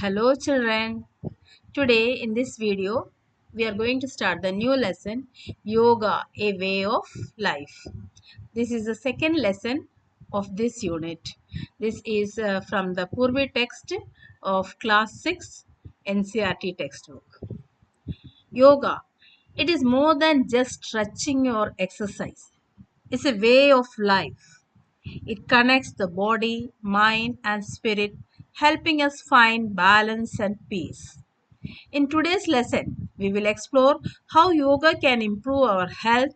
Hello children. Today in this video we are going to start the new lesson, Yoga, a way of life. This is the second lesson of this unit. This is from the Purvi text of class 6 NCERT textbook. Yoga, it is more than just stretching or exercise. It's a way of life. It connects the body, mind, and spirit, helping us find balance and peace. In today's lesson, we will explore how yoga can improve our health,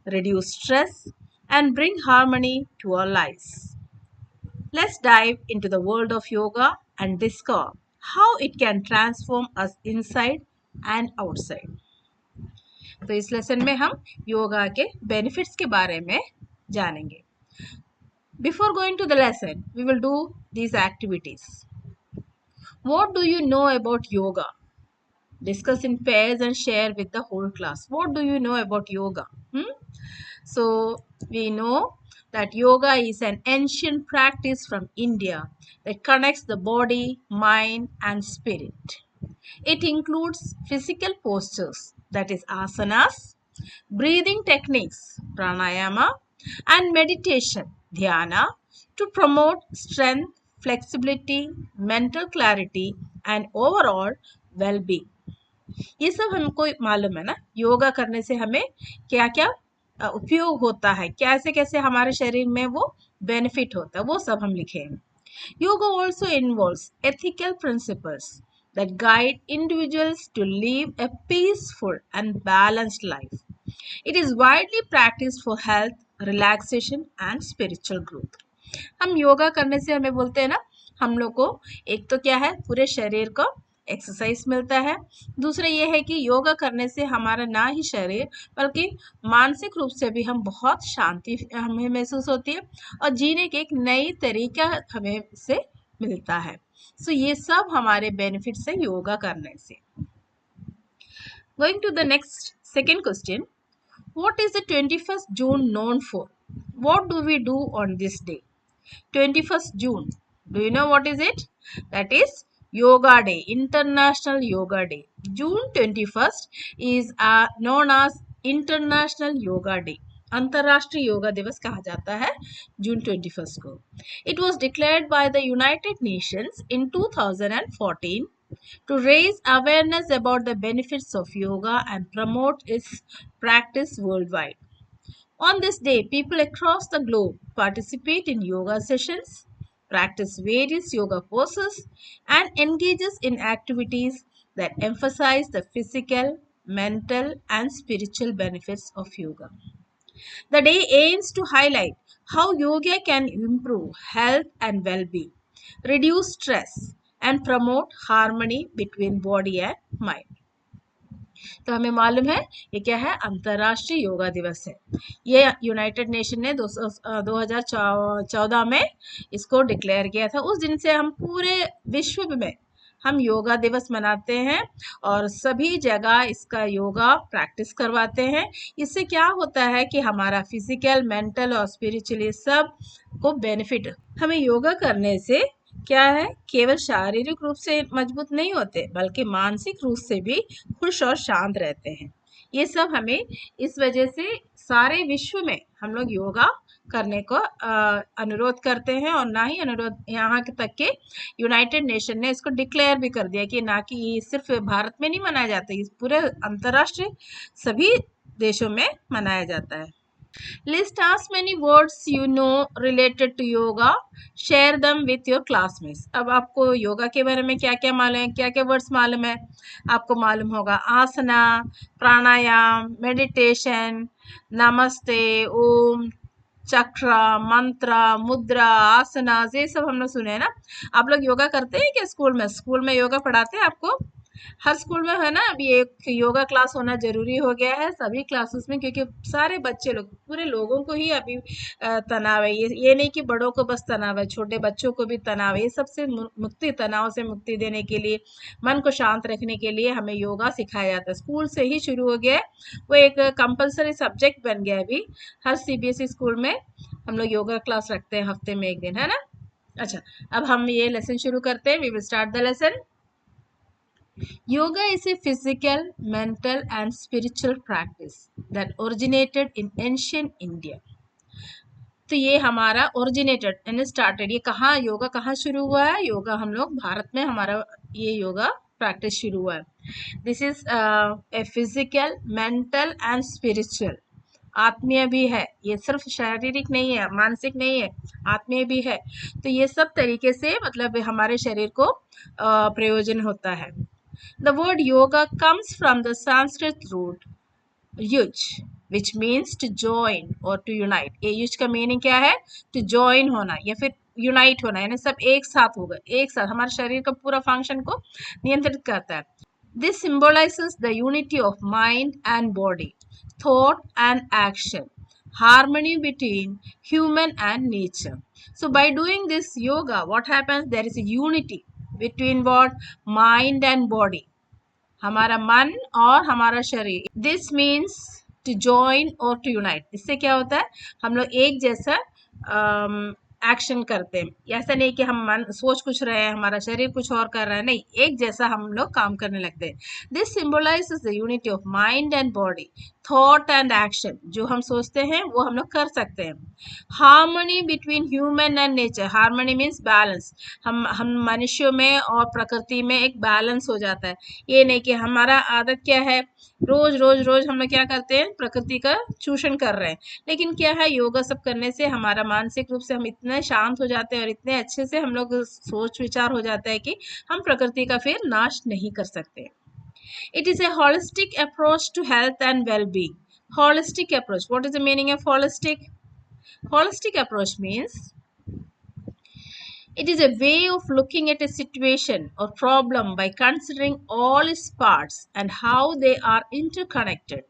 reduce stress, and bring harmony to our lives. Let's dive into the world of yoga and discover how it can transform us inside and outside. तो इस lesson में हम योगा के benefits के बारे में जानेंगे. Before going to the lesson, we will do these activities. What do you know about yoga? Discuss in pairs and share with the whole class. What do you know about yoga? So, we know that yoga is an ancient practice from India that connects the body, mind, and spirit. It includes physical postures, that is asanas, breathing techniques, pranayama, and meditation, dhyana, to promote strength, flexibility, mental clarity, and overall well-being. ये सब हमको मालूम है ना. योगा करने से हमें क्या क्या उपयोग होता है, कैसे कैसे हमारे शरीर में वो बेनिफिट होता है, वो सब हम लिखे हैं. Yoga also involves ethical principles that guide individuals to live a peaceful and balanced life. It is widely practiced for health, relaxation and spiritual growth. हम योगा करने से हमें बोलते हैं ना, हम लोग को एक तो क्या है, पूरे शरीर को एक्सरसाइज मिलता है. दूसरा ये है कि योगा करने से हमारा ना ही शरीर बल्कि मानसिक रूप से भी हम बहुत शांति हमें महसूस होती है और जीने के एक नई तरीका हमें से मिलता है. सो ये सब हमारे बेनिफिट्स है योगा करने से. Going to the next second question. What is the 21st June known for? What do we do on this day? 21st June. Do you know what is it? That is Yoga Day, International Yoga Day. June 21st is known as International Yoga Day. अंतर्राष्ट्रीय योगा दिवस कहा जाता है जून 21 को. It was declared by the United Nations in 2014 to raise awareness about the benefits of yoga and promote its practice worldwide. On this day, people across the globe participate in yoga sessions, practice various yoga poses, and engages in activities that emphasize the physical, mental, and spiritual benefits of yoga. The day aims to highlight how yoga can improve health and well-being, reduce stress, and promote harmony between body and mind. तो हमें मालूम है ये क्या है, अंतर्राष्ट्रीय योगा दिवस है. ये यूनाइटेड नेशन ने 2014 में इसको डिक्लेयर किया था. उस दिन से हम पूरे विश्व में हम योगा दिवस मनाते हैं और सभी जगह इसका योगा प्रैक्टिस करवाते हैं. इससे क्या होता है कि हमारा फिजिकल, मेंटल और स्पिरिचुअली सब को बेनिफिट. हमें योगा करने से क्या है, केवल शारीरिक रूप से मजबूत नहीं होते बल्कि मानसिक रूप से भी खुश और शांत रहते हैं. ये सब हमें इस वजह से सारे विश्व में हम लोग योगा करने को अनुरोध करते हैं. और ना ही अनुरोध, यहाँ तक के यूनाइटेड नेशन ने इसको डिक्लेयर भी कर दिया कि ना कि सिर्फ भारत में नहीं मनाया जाता, इस पूरे अंतर्राष्ट्रीय सभी देशों में मनाया जाता है. List as many words you know related to yoga. Share them with your classmates. अब आपको योगा के बारे में क्या क्या मालूम है, क्या क्या वर्ड्स मालूम है. आपको मालूम होगा आसना, प्राणायाम, मेडिटेशन, नमस्ते, ओम, चक्र, मंत्र, मुद्रा, आसना, ये सब हम लोग सुने हैं ना. आप लोग योगा करते हैं क्या स्कूल में योगा पढ़ाते हैं आपको? हर स्कूल में है ना. अभी एक योगा क्लास होना जरूरी हो गया है सभी क्लासेस में, क्योंकि सारे बच्चे लोग, पूरे लोगों को ही अभी तनाव है. ये नहीं कि बड़ों को बस तनाव है, छोटे बच्चों को भी तनाव है. ये सबसे मुक्ति, तनाव से मुक्ति देने के लिए, मन को शांत रखने के लिए हमें योगा सिखाया जाता है. स्कूल से ही शुरू हो गया है, वो एक कंपल्सरी सब्जेक्ट बन गया है. अभी हर CBSE स्कूल में हम लोग योगा क्लास रखते हैं हफ्ते में एक दिन, है ना. अच्छा, अब हम ये लेसन शुरू करते हैं. We will start the lesson. Yoga is a physical, mental and spiritual practice that originated in ancient India. तो ये हमारा ओरिजिनेटेड यानी स्टार्टेड, ये कहाँ योगा कहाँ शुरू हुआ है? योगा हम लोग भारत में हमारा ये योगा प्रैक्टिस शुरू हुआ है। This is a physical, mental and spiritual, आत्मीय भी है, ये सिर्फ शारीरिक नहीं है, मानसिक नहीं है, आत्मीय भी है। तो ये सब तरीके से मतलब हमारे शरीर को प्रयोजन होता है। The word yoga comes from the Sanskrit root yuj which means to join or to unite. ये युज का मीनिंग क्या है? to join होना या फिर यूनाइट होना, यानी सब एक साथ होगा, एक साथ हमारे शरीर का पूरा फंक्शन को नियंत्रित करता है। This symbolizes the unity of mind and body, thought and action, harmony between human and nature. So by doing this yoga, what happens? There is a unity between what? Mind and body, हमारा मन और हमारा शरीर। This means to join और to unite. इससे क्या होता है? हम लोग एक जैसा एक्शन करते हैं। ऐसा नहीं कि हम मन सोच कुछ रहे हैं, हमारा शरीर कुछ और कर रहा है, नहीं, एक जैसा हम लोग काम करने लगते हैं। This symbolizes the unity of mind and body, thought and action, जो हम सोचते हैं वो हम लोग कर सकते हैं। Harmony between human and nature, harmony means balance, हम मनुष्यों में और प्रकृति में एक बैलेंस हो जाता है। ये नहीं कि हमारा आदत क्या है, रोज रोज रोज हम लोग क्या करते हैं? प्रकृति का चूषण कर रहे हैं। लेकिन क्या है, योगा सब करने से हमारा मानसिक रूप से हम इतने शांत हो जाते हैं और इतने अच्छे से हम लोग सोच विचार हो जाता है कि हम प्रकृति का फिर नाश नहीं कर सकते। It is a holistic approach to health and well-being. Holistic approach. What is the meaning of holistic? Holistic approach means it is a way of looking at a situation or problem by considering all its parts and how they are interconnected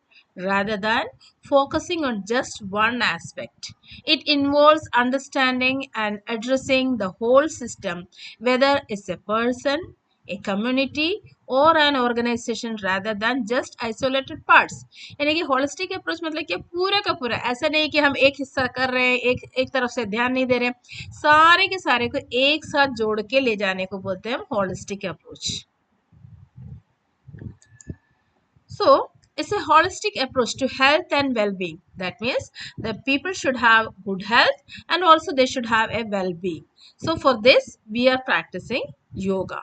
rather than focusing on just one aspect. It involves understanding and addressing the whole system, whether it's a person, a community or an organization rather than just isolated parts. यानी कि holistic approach मतलब कि पूरा का पूरा, ऐसा नहीं कि हम एक हिस्सा कर रहे हैं, एक तरफ से ध्यान नहीं दे रहे हैं, सारे के सारे को एक साथ जोड़ के ले जाने को बोलते हैं holistic approach. So it's a holistic approach to health and well-being. That means the people should have good health and also they should have a well-being. So for this we are practicing yoga.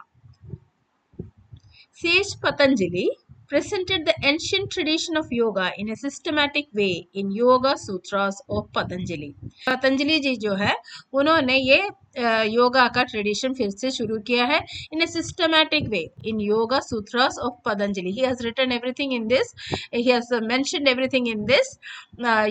Sage Patanjali presented the ancient tradition of yoga in a systematic way in Yoga Sutras of Patanjali. Patanjali जी जो है उन्होंने ये योगा का tradition फिर से शुरू किया है in a systematic way in Yoga Sutras of Patanjali. He has written everything in this. He has mentioned everything in this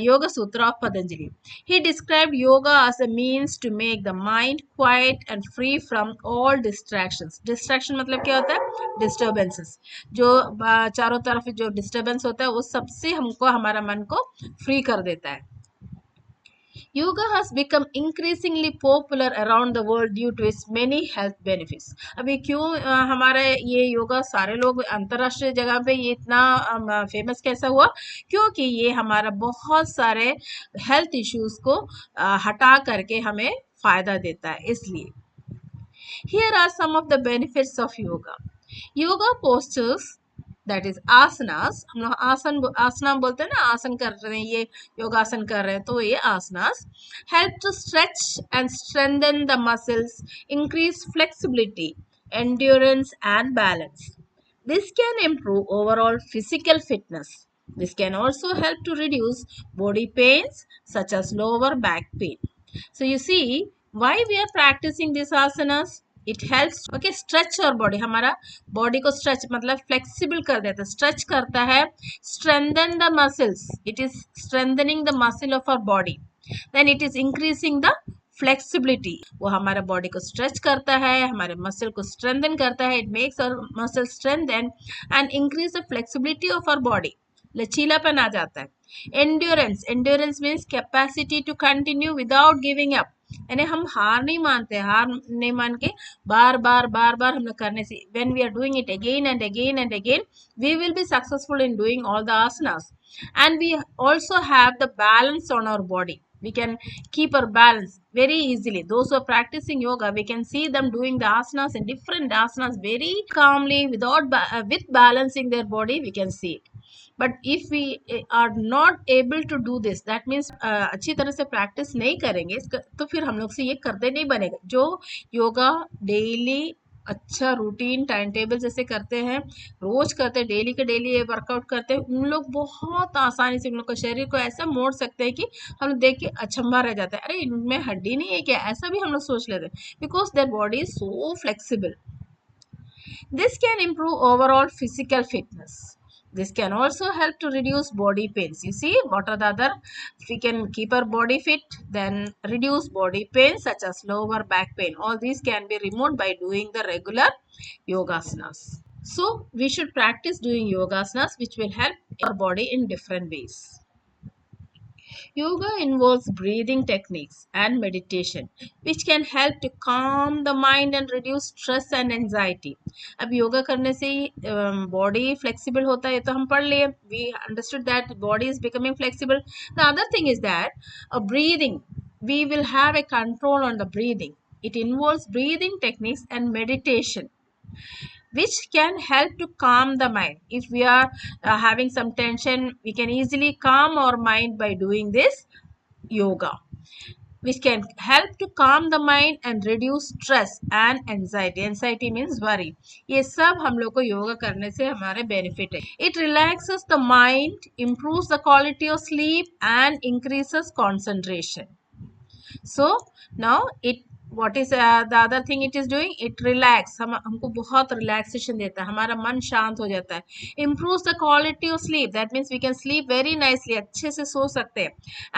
Yoga Sutra of Patanjali. He described yoga as a means to make the mind quiet and free from all distractions. Distraction मतलब क्या होता है? Disturbances. जो चारों तरफ जो disturbance होता है वो सबसे हमको हमारा मन को फ्री कर देता है। Yoga has become increasingly popular around the world due to its many health benefits. अभी क्यों हमारा ये योगा सारे लोग अंतर्राष्ट्रीय जगह पे ये इतना फेमस कैसा हुआ? क्योंकि ये हमारा बहुत सारे हेल्थ इश्यूज को हटा करके हमें फायदा देता है, इसलिए। Here are some of the benefits of yoga. Yoga postures, that is asanas, हम लोग आसना बोलते हैं ना, आसन कर रहे हैं, ये योगासन कर रहे हैं, तो ये asanas help to stretch and strengthen the muscles, increase flexibility, endurance and balance. This can improve overall physical fitness. This can also help to reduce body pains such as lower back pain. So you see why we are practicing these asanas. It helps okay stretch our body, हमारा body को stretch मतलब flexible कर देता है, stretch करता है, strengthen the muscles, it is strengthening the muscle of our body, then it is increasing the flexibility, वो हमारा body को stretch करता है, हमारे muscle को strengthen करता है, it makes our muscle strengthen and increase the flexibility of our body, लचीलापन आ जाता है। endurance means capacity to continue without giving up, यानी हम हार नहीं मानते, हार नहीं मान के बार बार हम लोग करने से, when we are doing it again and again and again, we will be successful in doing all the asanas. And we also have the balance on our body, we can keep our balance, very easily. Those who are practicing yoga, we can see them doing the asanas and different asanas very calmly without with balancing their body, we can see it. But if we are not able to do this, that means अच्छी तरह से practice नहीं करेंगे तो फिर हम लोग से ये करते नहीं बनेगा. जो योगा डेली अच्छा रूटीन टाइम टेबल जैसे करते हैं, रोज करते हैं, डेली के डेली ये वर्कआउट करते हैं, उन लोग बहुत आसानी से उन लोग का शरीर को ऐसा मोड़ सकते हैं कि हम लोग देख के अचंभा रह जाता है, अरे इनमें हड्डी नहीं है क्या, ऐसा भी हम लोग सोच लेते हैं, because their body is so flexible. This can improve overall physical fitness. This can also help to reduce body pains. You see, what are the other? We can keep our body fit, then reduce body pains such as lower back pain. All these can be removed by doing the regular yogasanas. So, we should practice doing yogasanas, which will help our body in different ways. Yoga involves breathing techniques and meditation, which can help to calm the mind and reduce stress and anxiety. अब योगा करने से body flexible होता है, ये तो हम पढ़ लिए. We understood that body is becoming flexible. The other thing is that breathing, we will have a control on the breathing. It involves breathing techniques and meditation, which can help to calm the mind. If we are having some tension, we can easily calm our mind by doing this yoga, which can help to calm the mind and reduce stress and anxiety. Anxiety means worry. ये सब हम लोग को योगा करने से हमारे benefit है. It relaxes the mind, improves the quality of sleep and increases concentration. So now what is the other thing it is doing? It relax, हमको बहुत relaxation देता है, हमारा मन शांत हो जाता है. Improves the quality of sleep, that means we can sleep very nicely, अच्छे से सो सकते हैं.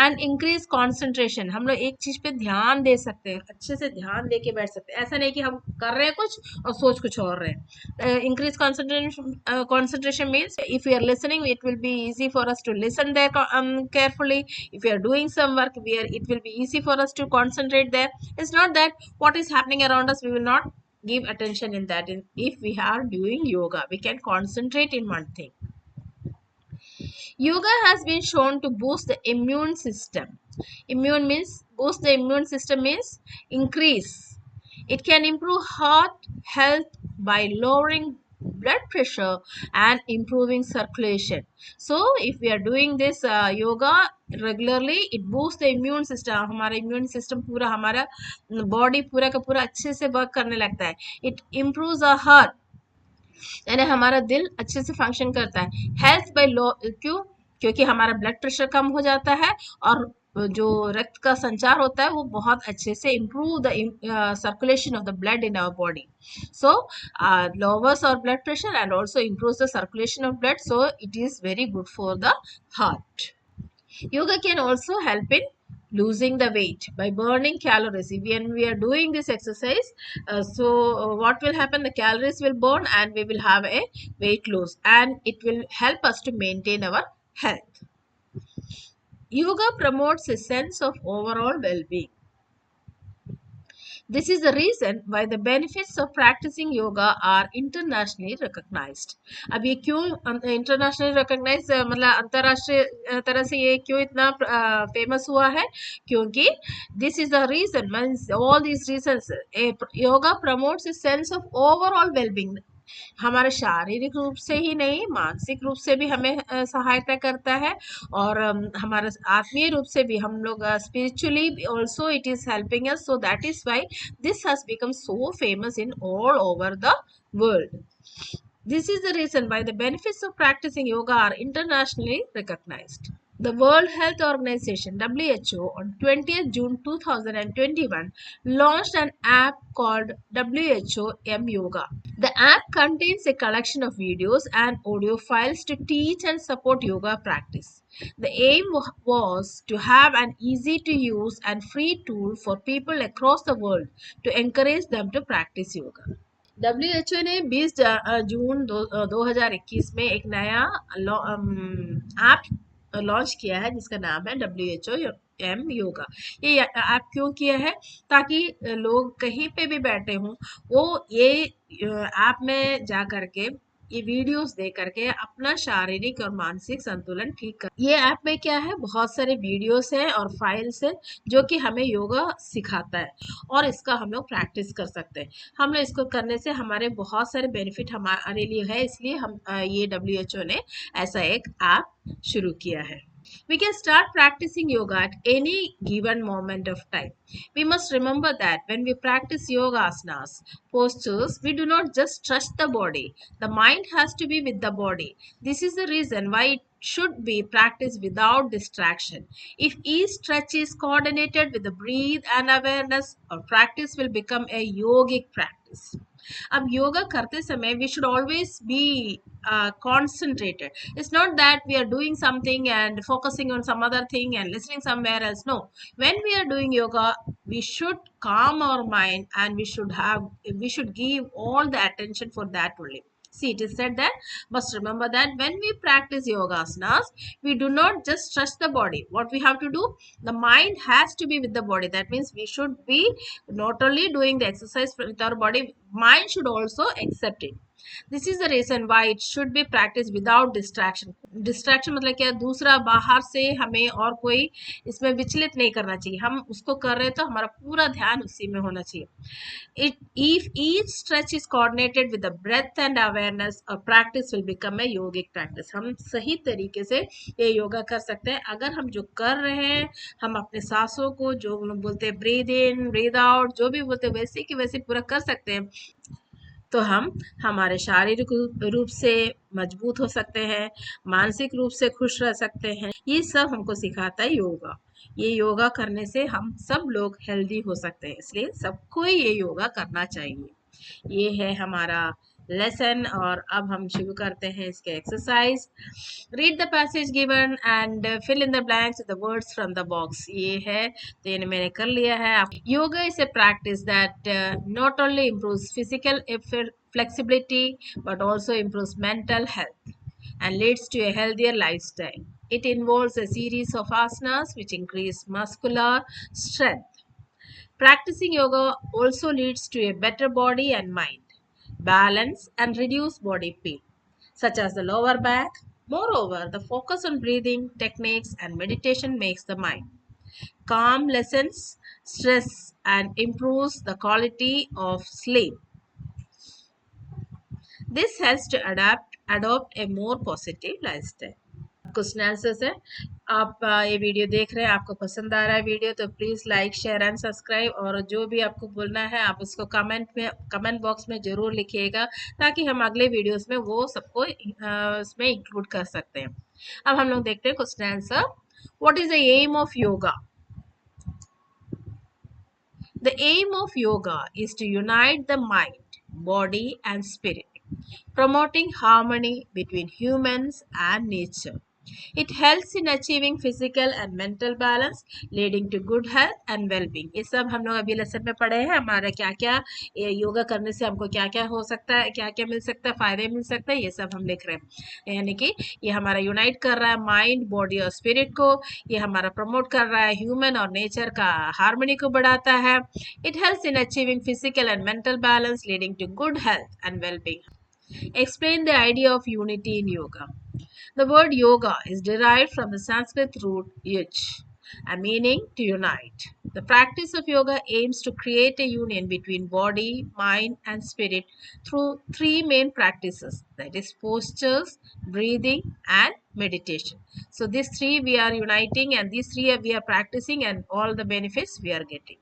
And increase concentration, हम लोग एक चीज पे ध्यान दे सकते हैं, अच्छे से ध्यान दे के बैठ सकते हैं, ऐसा नहीं कि हम कर रहे हैं कुछ और सोच कुछ और रहे हैं. Increase concentration means if we are listening, it will be easy for us to listen there carefully. If we are doing some work, it will be easy for us to concentrate there. It's not that what is happening around us we will not give attention in that. If we are doing yoga, we can concentrate in one thing. Yoga has been shown to boost the immune system. Immune means boost the immune system means increase. It can improve heart health by lowering blood pressure and improving circulation. So if we are doing this yoga regularly, it boosts the immune system. हमारा immune system पूरा हमारा body पूरा का पूरा अच्छे से work करने लगता है. It improves our heart, यानी हमारा दिल अच्छे से फंक्शन करता है. हेल्थ बाय लो, क्योंकि हमारा ब्लड प्रेशर कम हो जाता है और जो रक्त का संचार होता है वो बहुत अच्छे से improve the circulation of the blood in our body. So lowers our blood pressure and also improves the circulation of blood, so it is very good for the heart. Yoga can also help in losing the weight by burning calories. When we are doing this exercise, what will happen? The calories will burn and we will have a weight loss, and it will help us to maintain our health. Yoga promotes a sense of overall well-being. This is the reason why the benefits of practicing yoga are internationally recognized. अब ये क्यों internationally recognized, मतलब अंतरराष्ट्रीय तरह से ये क्यों इतना famous हुआ है? क्योंकि this is the reason, means all these reasons, yoga promotes a sense of overall well-being. हमारे शारीरिक रूप से ही नहीं, मानसिक रूप से भी हमें सहायता करता है, और हमारा आत्मीय रूप से भी हम लोग spiritually also it is helping us. So that is why this has become so famous in all over the world. This is the reason why the benefits of practicing yoga are internationally recognized. The World Health Organization (WHO) on 20th June 2021 launched an app called WHO M Yoga. The app contains a collection of videos and audio files to teach and support yoga practice. The aim was to have an easy to use and free tool for people across the world to encourage them to practice yoga. WHO ने 20 जून 2021 में एक नया app launch किया है जिसका नाम है WHO M yoga. ये ऐप क्यों किया है? ताकि लोग कहीं पे भी बैठे हों वो ये ऐप में जा करके ये वीडियोस देख करके अपना शारीरिक और मानसिक संतुलन ठीक कर। ये ऐप में क्या है, बहुत सारे वीडियोस हैं और फाइल्स हैं जो कि हमें योगा सिखाता है और इसका हम लोग प्रैक्टिस कर सकते हैं। हम लोग इसको करने से हमारे बहुत सारे बेनिफिट हमारे लिए है, इसलिए हम ये WHO ने ऐसा एक ऐप शुरू किया है। We can start practicing yoga at any given moment of time. We must remember that when we practice yoga asanas, postures, we do not just stretch the body. The mind has to be with the body. This is the reason why it should be practiced without distraction. If each stretch is coordinated with the breathe and awareness, our practice will become a yogic practice. अब योगा करते समय we should always be concentrated. It's not that we are doing something and focusing on some other thing and listening somewhere else. No, when we are doing yoga, we should calm our mind and we should give all the attention for that only. See, it is said that must remember that when we practice yoga asanas, we do not just stretch the body. What we have to do, the mind has to be with the body. That means we should be not only doing the exercise with our body, mind should also accept it. This is the reason why it should be practice without distraction. Distraction मतलब क्या, दूसरा बाहर से हमें और कोई इसमें विचलित नहीं करना चाहिए. हम उसको कर रहे हैं तो हमारा पूरा ध्यान उसी में होना चाहिए. If each stretch is coordinated with the breath and awareness, a practice will become a yogic practice. हम सही तरीके से ये योगा कर सकते हैं अगर हम जो कर रहे हैं, हम अपने सांसों को जो बोलते हैं ब्रीद इन ब्रीद आउट, जो भी बोलते हैं वैसे कि वैसे पूरा कर सकते हैं, तो हम हमारे शारीरिक रूप से मजबूत हो सकते हैं, मानसिक रूप से खुश रह सकते हैं. ये सब हमको सिखाता है योगा. ये योगा करने से हम सब लोग हेल्दी हो सकते हैं, इसलिए सबको ये योगा करना चाहिए. ये है हमारा लेसन और अब हम शुरू करते हैं इसके exercise. Read the passage given and fill in the blanks with the words from the box. ये है तो ये मैंने कर लिया है. Yoga is a practice that not only improves physical flexibility but also improves mental health and leads to a healthier lifestyle. It involves a series of asanas which increase muscular strength. Practicing yoga also leads to a better body and mind, balance, and reduce body pain, such as the lower back. Moreover, the focus on breathing techniques and meditation makes the mind calm, lessens stress, and improves the quality of sleep. This helps to adopt a more positive lifestyle. Question answers है. आप ये video देख रहे हैं, आपको पसंद आ रहा है वीडियो तो please like share and subscribe, और जो भी आपको बोलना है आप उसको कमेंट बॉक्स में ज़रूर लिखिएगा ताकि हम अगले वीडियोस में वो सबको इसमें इंक्लूड कर सकते हैं. अब हम लोग देखते हैं question answer. What is the aim of yoga? The aim of yoga is to unite the mind, body, and spirit, promoting harmony between humans and nature. It helps in achieving physical and mental balance, leading to good health and well-being. ये सब हम लोग अभी lesson में पढ़े हैं. हमारा क्या क्या योगा करने से हमको क्या क्या हो सकता है, क्या क्या मिल सकता है, फायदे मिल सकते हैं, ये सब हम लिख रहे हैं. यानी कि ये हमारा यूनाइट कर रहा है माइंड, बॉडी और स्पिरिट को. ये हमारा प्रमोट कर रहा है ह्यूमन और नेचर का हार्मनी को बढ़ाता है. It helps in achieving physical and mental balance, leading to good health and wellbeing. Explain the idea of unity in yoga. The word yoga is derived from the Sanskrit root yuj, a meaning to unite. The practice of yoga aims to create a union between body, mind, and spirit through three main practices, that is, postures, breathing, and meditation. So, these three we are uniting, and these three we are practicing, and all the benefits we are getting.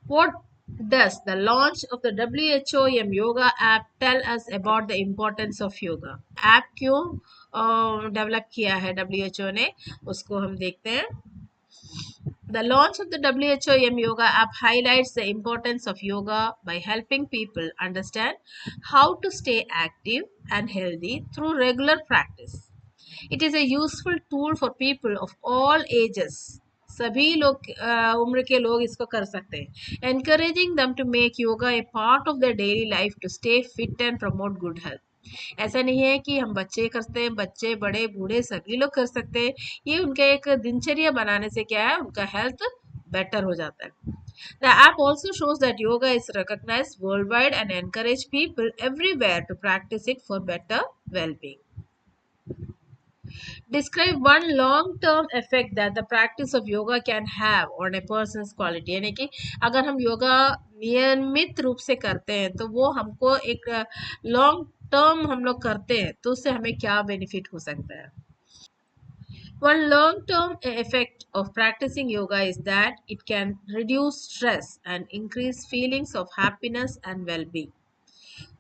What does the launch of the WHOM yoga app tell us about the importance of yoga? App क्यों develop किया है WHO ने, उसको हम देखते हैं. The launch of the WHOM yoga app highlights the importance of yoga by helping people understand how to stay active and healthy through regular practice. It is a useful tool for people of all ages. सभी लोग उम्र के लोग इसको कर सकते हैं. Encouraging them to make yoga a part of their daily life to stay fit and promote good health. ऐसा नहीं है कि हम बच्चे करते हैं, बच्चे बड़े बूढ़े सभी लोग कर सकते हैं. ये उनका एक दिनचर्या बनाने से क्या है, उनका हेल्थ बेटर हो जाता है. The app also shows that yoga is recognized worldwide and encourage people everywhere to practice it for better well-being. Describe one long-term effect that the practice of yoga can have on a person's quality. यानी कि अगर हम योगा नियमित रूप से करते हैं तो वो हमको एक लॉन्ग टर्म हम लोग करते हैं तो उससे हमें क्या बेनिफिट हो सकता है. One long-term effect of practicing yoga is that it can reduce stress and increase feelings of happiness and well-being.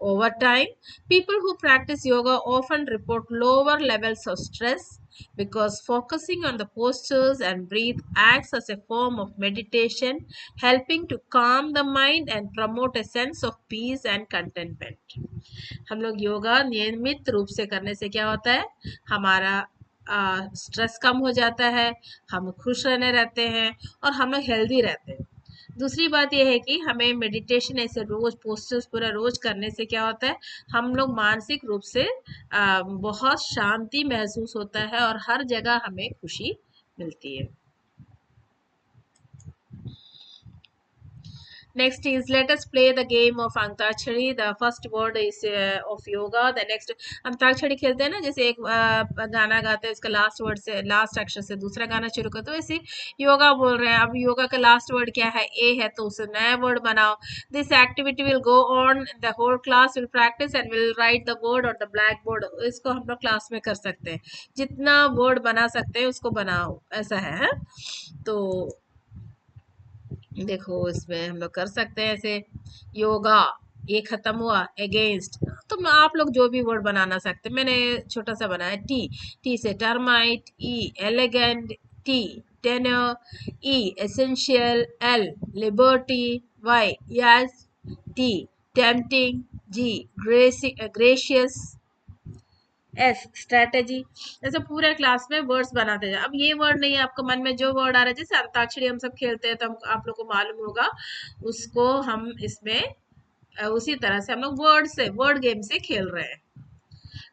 Over time, people who practice yoga often report lower levels of stress because focusing on the postures and breathe acts as a form of meditation, helping to calm the mind and promote a sense of peace and contentment. हम लोग योगा नियमित रूप से करने से क्या होता है, हमारा स्ट्रेस कम हो जाता है, हम खुश रहने रहते हैं और हम लोग हेल्दी रहते हैं. दूसरी बात यह है कि हमें मेडिटेशन ऐसे रोज पोस्टर्स पूरा रोज करने से क्या होता है, हम लोग मानसिक रूप से बहुत शांति महसूस होता है और हर जगह हमें खुशी मिलती है. Next is let us play the game of Antakshari. The first word is of yoga. The next antakshari खेलते हैं ना, जैसे एक गाना गाते हैं उसका लास्ट वर्ड से लास्ट अक्षर से दूसरा गाना शुरू करते हैं, वैसे योगा बोल रहे हैं. अब योगा का लास्ट वर्ड क्या है, ए है, तो उसे नया वर्ड बनाओ. This activity will go on the whole class will practice and will write the word on the black board. इसको हम लोग क्लास में कर सकते हैं, जितना वर्ड बना सकते हैं उसको बनाओ, ऐसा है. तो देखो इसमें हम लोग कर सकते हैं ऐसे, योगा ये खत्म हुआ, अगेंस्ट, तो आप लोग जो भी वर्ड बनाना सकते हैं. मैंने छोटा सा बनाया टी. टी से termite, E elegant, T tenor, E essential, L liberty, Y yes, T tempting, G gracious, S strategy. ऐसे पूरे क्लास में वर्ड्स बनाते जाए. अब ये वर्ड नहीं है, आपको मन में जो वर्ड आ रहा है, जैसे अंताक्षरी हम सब खेलते हैं तो हम आप लोग को मालूम होगा, उसको हम इसमें उसी तरह से हम लोग वर्ड से वर्ड गेम से खेल रहे हैं.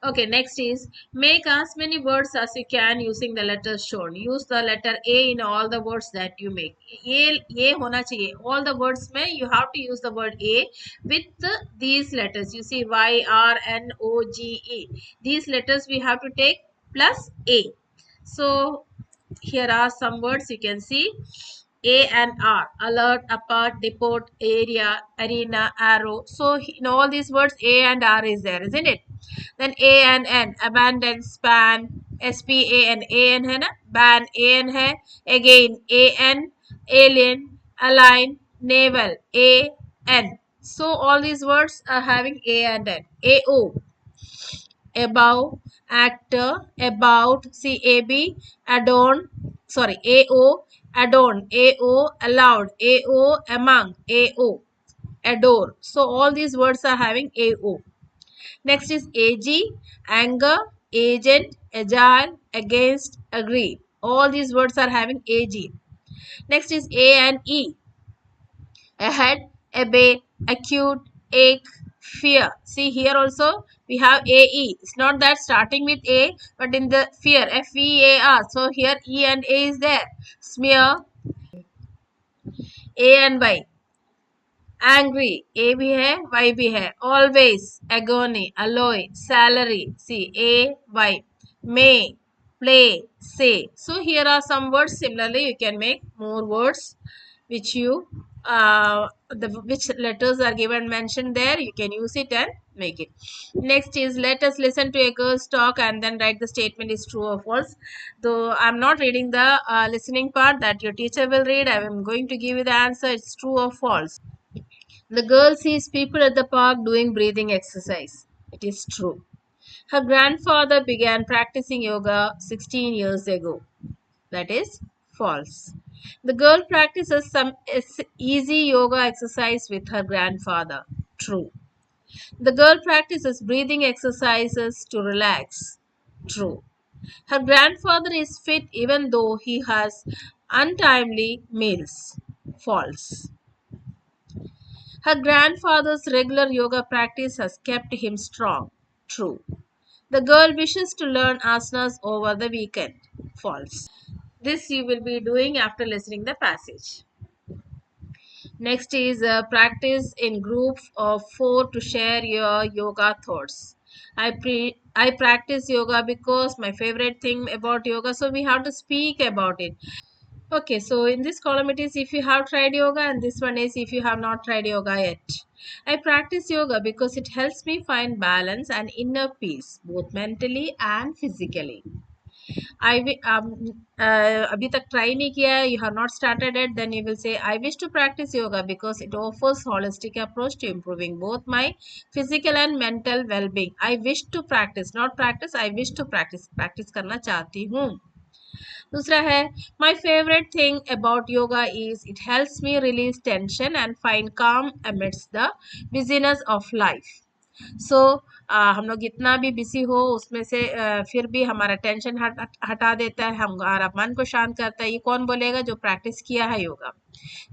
Okay, next is make as many words as you can using the letters shown. Use the letter A in all the words that you make. ये होना चाहिए. All the words में you have to use the word A with these letters. You see Y, R, N, O, G, E. These letters we have to take plus A. So here are some words you can see. A and R, alert, apart, depot, area, arena, arrow. So in all these words A and R is there, isn't it? Then A and N, abandon, span, SPAN, AN है ना, ban, AN है. Again AN, alien, align, naval, AN. So all these words are having A and N. AO, above, actor, about, CAB, adorn, sorry, AO, adorn, AO, allowed, AO, among, AO, adore. So all these words are having AO. Next is AG, anger, agent, agile, against, agree. All these words are having AG. Next is A and E, ahead, obey, acute, ache, fear. See here also we have AE. It's not that starting with A, but in the fear, FEAR. So here E and A is there. Smear, A and Y. Angry, A भी है, Y भी है. Always, agony, alloy, salary. See, A, Y. May, play, say. So here are some words. Similarly, you can make more words which you which letters are given mentioned there. You can use it and make it. Next is let us listen to a girl's talk and then write the statement is true or false. Though I'm not reading the listening part, that your teacher will read, I am going to give you the answer. It's true or false. The girl sees people at the park doing breathing exercise. It is true. Her grandfather began practicing yoga 16 years ago. That is false. The girl practices some easy yoga exercise with her grandfather. True. The girl practices breathing exercises to relax. True. Her grandfather is fit even though he has untimely meals. False. Her grandfather's regular yoga practice has kept him strong. True. The girl wishes to learn asanas over the weekend. False. This you will be doing after listening the passage. Next is practice in groups of 4 to share your yoga thoughts. I practice yoga because my favorite thing about yoga, so we have to speak about it. Okay, so in this column it is if you have tried yoga, and this one is if you have not tried yoga yet. I practice yoga because it helps me find balance and inner peace, both mentally and physically. अभी तक try नहीं किया है, you have not started it, then you will say I wish to practice yoga because it offers holistic approach to improving both my physical and mental well-being. I wish to practice, not practice, I wish to practice, practice करना चाहती हूँ. दूसरा है my favorite thing about yoga is it helps me release tension and find calm amidst the busyness of life. सो हम लोग इतना भी busy हो उसमें से फिर भी हमारा टेंशन हटा देता है, हमारा मन को शांत करता है. ये कौन बोलेगा? जो प्रैक्टिस किया है योगा.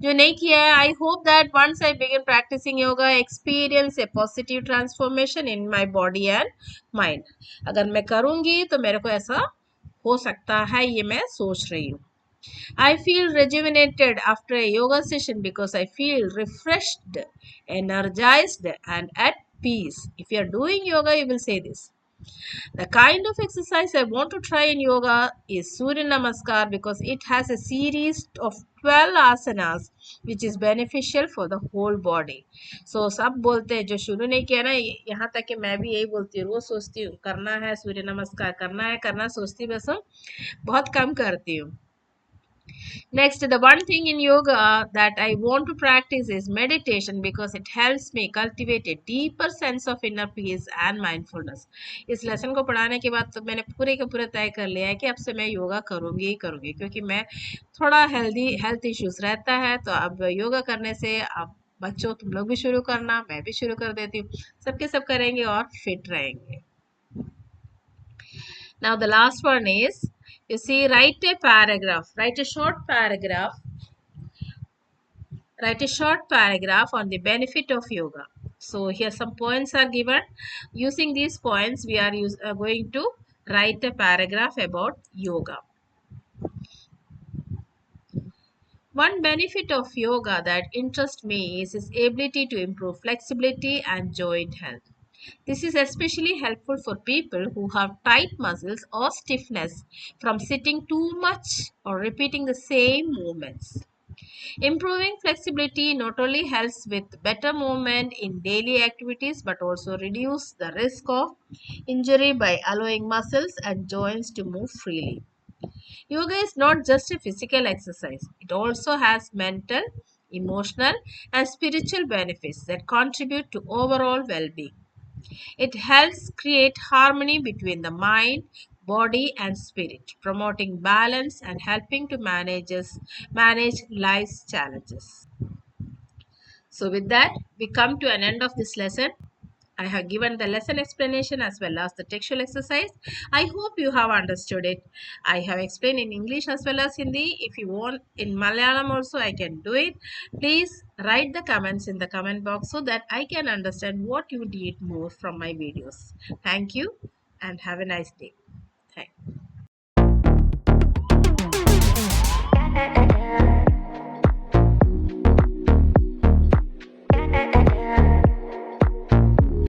जो नहीं किया है, I hope that once I begin practising yoga experience a positive transformation in my body and mind. अगर मैं करूंगी तो मेरे को ऐसा हो सकता है, ये मैं सोच रही हूँ. I feel rejuvenated after a yoga session because I feel refreshed, energized, and at peace. If you are doing yoga, you will say this. The kind of exercise I want to try in yoga is Surya Namaskar because it has a series of 12 asanas which is beneficial for the whole body. So सब बोलते हैं, जो शुरू नहीं किया ना, यहाँ तक कि मैं भी यही बोलती हूँ, रोज सोचती हूँ करना है सूर्य नमस्कार, करना है करना, सोचती बस हूँ, बहुत कम करती हूँ. Next, the one thing in yoga that I want to practice is meditation because it helps me cultivate a deeper sense of inner peace and mindfulness. इस लेसन को पढ़ाने के बाद तो मैंने पूरे के पूरे तय कर लिया है कि अब से मैं योगा करूँगी ही करूँगी, क्योंकि मैं थोड़ा हेल्थ इश्यूज रहता है, तो अब योगा करने से अब बच्चों तुम लोग भी शुरू करना, मैं भी शुरू कर देती हूँ, सबके सब करेंगे और फिट रहेंगे. Now the last one is, you see, write a paragraph, write a short paragraph on the benefit of yoga. So here some points are given. Using these points, we are going to write a paragraph about yoga. One benefit of yoga that interests me is its ability to improve flexibility and joint health. This is especially helpful for people who have tight muscles or stiffness from sitting too much or repeating the same movements. Improving flexibility not only helps with better movement in daily activities but also reduce the risk of injury by allowing muscles and joints to move freely. Yoga is not just a physical exercise, it also has mental, emotional, and spiritual benefits that contribute to overall well being. It helps create harmony between the mind, body, and spirit, promoting balance and helping to manage life's challenges. So, with that, we come to an end of this lesson. I have given the lesson explanation as well as the textual exercise. I hope you have understood it. I have explained in English as well as Hindi. If you want in Malayalam also, I can do it. Please write the comments in the comment box so that I can understand what you need more from my videos. Thank you and have a nice day. Thank you.